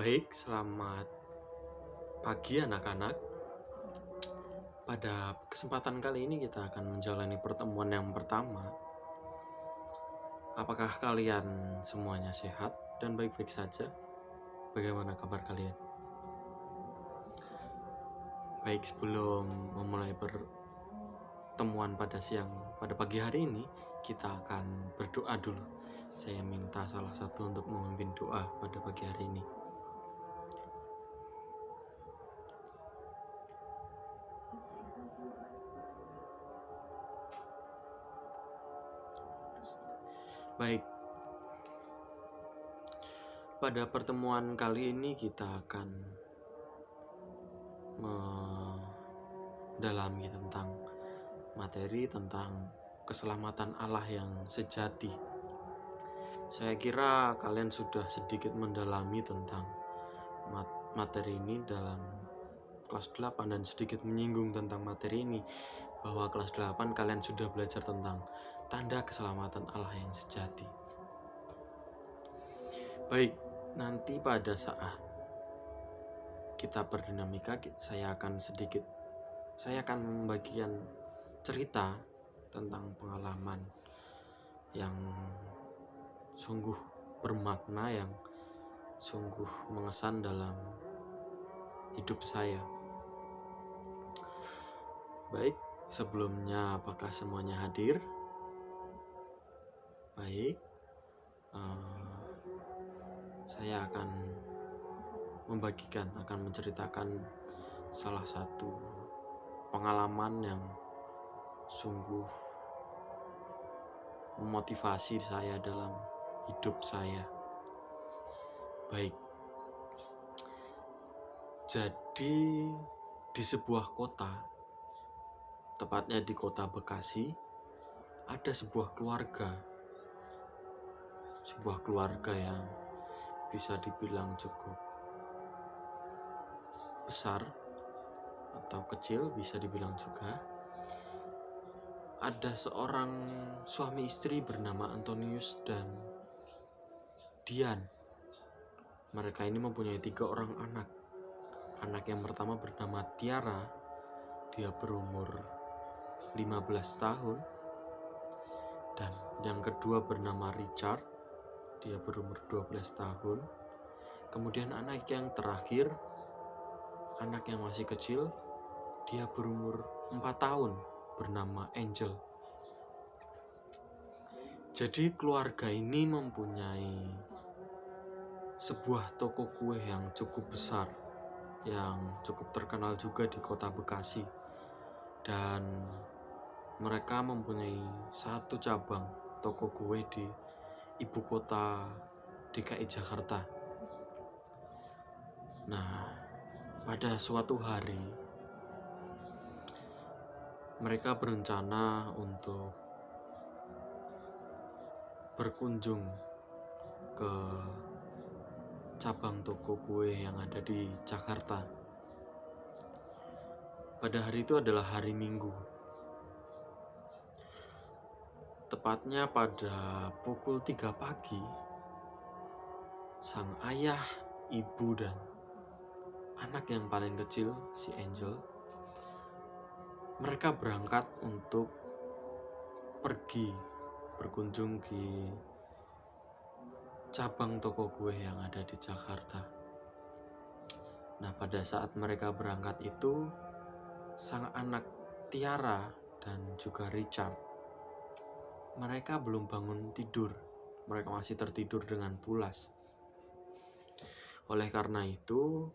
Baik, selamat pagi anak-anak. Pada kesempatan kali ini kita akan menjalani pertemuan yang pertama. Apakah kalian semuanya sehat dan baik-baik saja? Bagaimana kabar kalian? Baik, sebelum memulai pertemuan pada pagi hari ini, kita akan berdoa dulu. Saya minta salah satu untuk memimpin doa pada pagi hari ini. Baik, pada pertemuan kali ini kita akan mendalami tentang materi tentang keselamatan Allah yang sejati. Saya kira kalian sudah sedikit mendalami tentang materi ini dalam kelas 8 dan sedikit menyinggung tentang materi ini, bahwa kelas 8 kalian sudah belajar tentang tanda keselamatan Allah yang sejati. Baik, nanti pada saat kita berdinamika, saya akan membagikan cerita tentang pengalaman yang sungguh bermakna, yang sungguh mengesan dalam hidup saya. Baik, sebelumnya apakah semuanya hadir? Baik, saya akan menceritakan salah satu pengalaman yang sungguh memotivasi saya dalam hidup saya. Baik, jadi di sebuah kota, tepatnya di kota Bekasi, ada sebuah keluarga yang bisa dibilang cukup besar atau kecil, bisa dibilang juga. Ada seorang suami istri bernama Antonius dan Dian. Mereka ini mempunyai 3 orang anak. Anak yang pertama bernama Tiara, dia berumur 15 tahun. Dan yang kedua bernama Richard, dia berumur 12 tahun. Kemudian anak yang terakhir, anak yang masih kecil, dia berumur 4 tahun, bernama Angel. Jadi keluarga ini mempunyai sebuah toko kue yang cukup besar, yang cukup terkenal juga di kota Bekasi. Dan mereka mempunyai 1 cabang toko kue di ibu kota DKI Jakarta. Nah, pada suatu hari mereka berencana untuk berkunjung ke cabang toko kue yang ada di Jakarta. Pada hari itu adalah hari Minggu. Tepatnya pada pukul 3 pagi, sang ayah, ibu, dan anak yang paling kecil, si Angel, mereka berangkat untuk pergi berkunjung di cabang toko kue yang ada di Jakarta. Nah, pada saat mereka berangkat itu, sang anak Tiara dan juga Richard, mereka belum bangun tidur. Mereka masih tertidur dengan pulas. Oleh karena itu,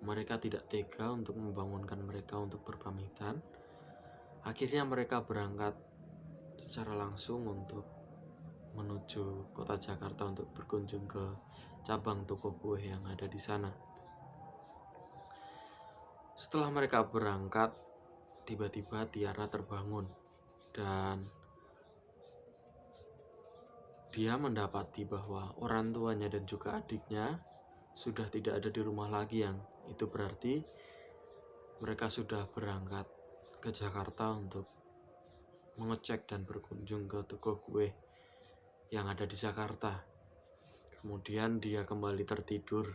mereka tidak tega untuk membangunkan mereka untuk berpamitan. Akhirnya mereka berangkat secara langsung untuk menuju kota Jakarta untuk berkunjung ke cabang toko kue yang ada di sana. Setelah mereka berangkat, tiba-tiba Tiara terbangun dan dia mendapati bahwa orang tuanya dan juga adiknya sudah tidak ada di rumah lagi, yang itu berarti mereka sudah berangkat ke Jakarta untuk mengecek dan berkunjung ke toko kue yang ada di Jakarta. Kemudian dia kembali tertidur.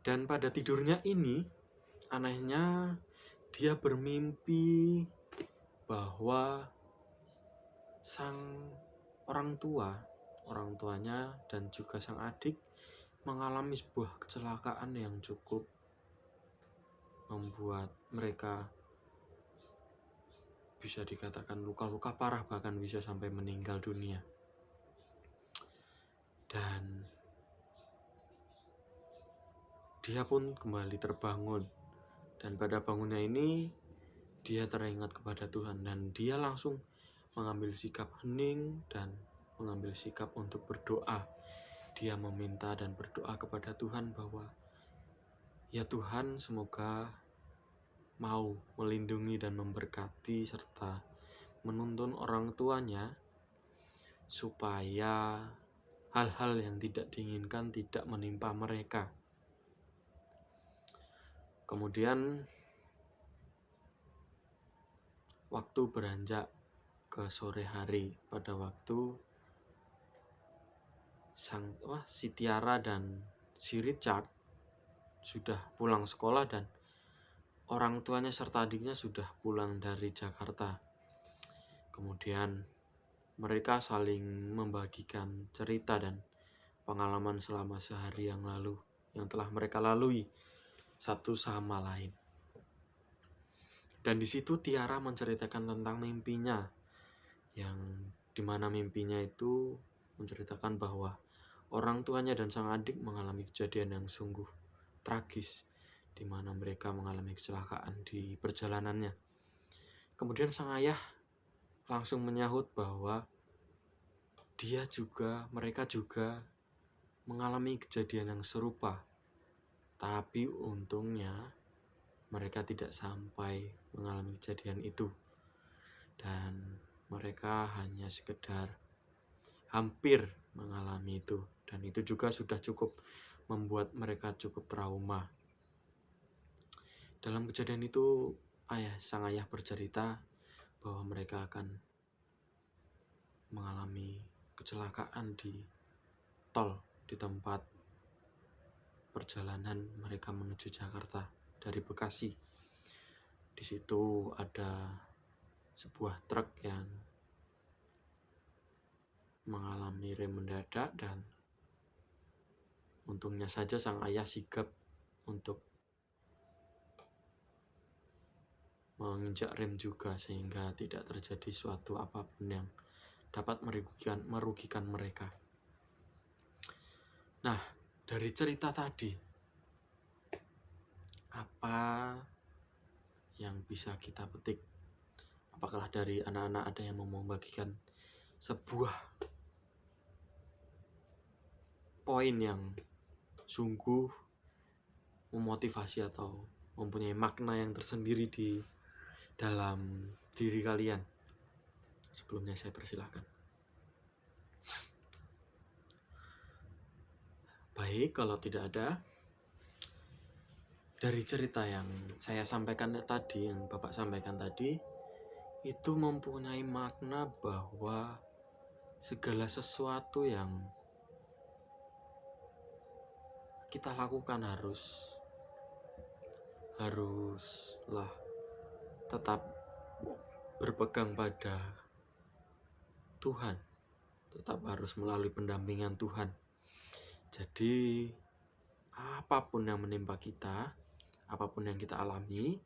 Dan pada tidurnya ini, anehnya dia bermimpi bahwa sang orang tuanya dan juga sang adik mengalami sebuah kecelakaan yang cukup membuat mereka bisa dikatakan luka-luka parah, bahkan bisa sampai meninggal dunia. Dan dia pun kembali terbangun, dan pada bangunnya ini dia teringat kepada Tuhan, dan dia langsung mengambil sikap hening dan mengambil sikap untuk berdoa. Dia meminta dan berdoa kepada Tuhan bahwa, ya Tuhan, semoga mau melindungi dan memberkati serta menuntun orang tuanya supaya hal-hal yang tidak diinginkan tidak menimpa mereka. Kemudian waktu beranjak ke sore hari, pada waktu si Tiara dan si Richard sudah pulang sekolah dan orang tuanya serta adiknya sudah pulang dari Jakarta. Kemudian mereka saling membagikan cerita dan pengalaman selama sehari yang lalu yang telah mereka lalui satu sama lain. Dan di situ Tiara menceritakan tentang mimpinya, yang dimana mimpinya itu menceritakan bahwa orang tuanya dan sang adik mengalami kejadian yang sungguh tragis, di mana mereka mengalami kecelakaan di perjalanannya. Kemudian sang ayah langsung menyahut bahwa mereka juga mengalami kejadian yang serupa, tapi untungnya mereka tidak sampai mengalami kejadian itu, dan mereka hanya sekedar hampir mengalami itu, dan itu juga sudah cukup membuat mereka cukup trauma. Dalam kejadian itu, sang ayah bercerita bahwa mereka akan mengalami kecelakaan di tol di tempat perjalanan mereka menuju Jakarta dari Bekasi. Di situ ada sebuah truk yang mengalami rem mendadak, dan untungnya saja sang ayah sigap untuk menginjak rem juga, sehingga tidak terjadi suatu apapun yang dapat merugikan mereka. Nah, dari cerita tadi, apa yang bisa kita petik? Apakah dari anak-anak ada yang mau membagikan sebuah poin yang sungguh memotivasi atau mempunyai makna yang tersendiri di dalam diri kalian? Sebelumnya saya persilahkan. Baik, kalau tidak ada, dari cerita yang saya sampaikan tadi, yang Bapak sampaikan tadi, itu mempunyai makna bahwa segala sesuatu yang kita lakukan haruslah tetap berpegang pada Tuhan, tetap harus melalui pendampingan Tuhan. Jadi apapun yang menimpa kita, apapun yang kita alami,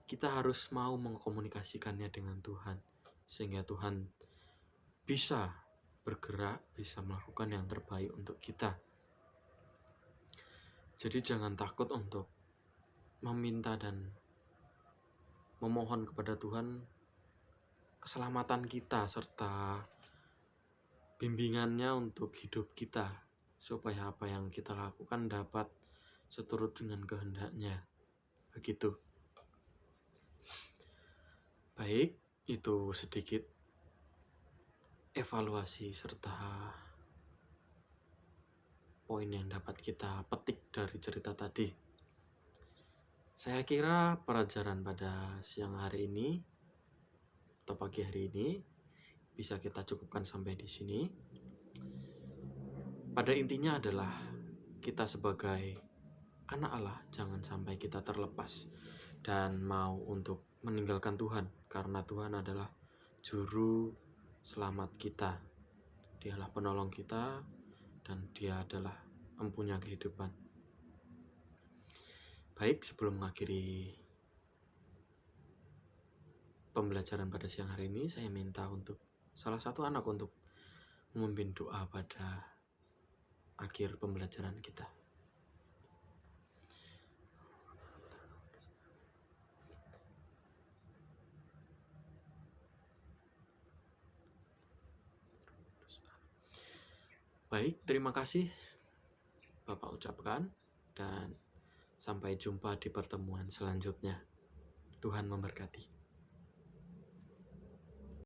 kita harus mau mengkomunikasikannya dengan Tuhan, sehingga Tuhan bisa bergerak, bisa melakukan yang terbaik untuk kita. Jadi jangan takut untuk meminta dan memohon kepada Tuhan keselamatan kita serta bimbingannya untuk hidup kita, supaya apa yang kita lakukan dapat seturut dengan kehendaknya. Begitu. Baik, itu sedikit evaluasi serta poin yang dapat kita petik dari cerita tadi. Saya kira pelajaran pada siang hari ini atau pagi hari ini bisa kita cukupkan sampai di sini. Pada intinya adalah kita sebagai anak Allah, jangan sampai kita terlepas dan mau untuk meninggalkan Tuhan, karena Tuhan adalah juru selamat kita. Dialah penolong kita dan Dia adalah empunya kehidupan. Baik, sebelum mengakhiri pembelajaran pada siang hari ini, saya minta untuk salah satu anak untuk memimpin doa pada akhir pembelajaran kita. Baik, terima kasih Bapak ucapkan, dan sampai jumpa di pertemuan selanjutnya. Tuhan memberkati.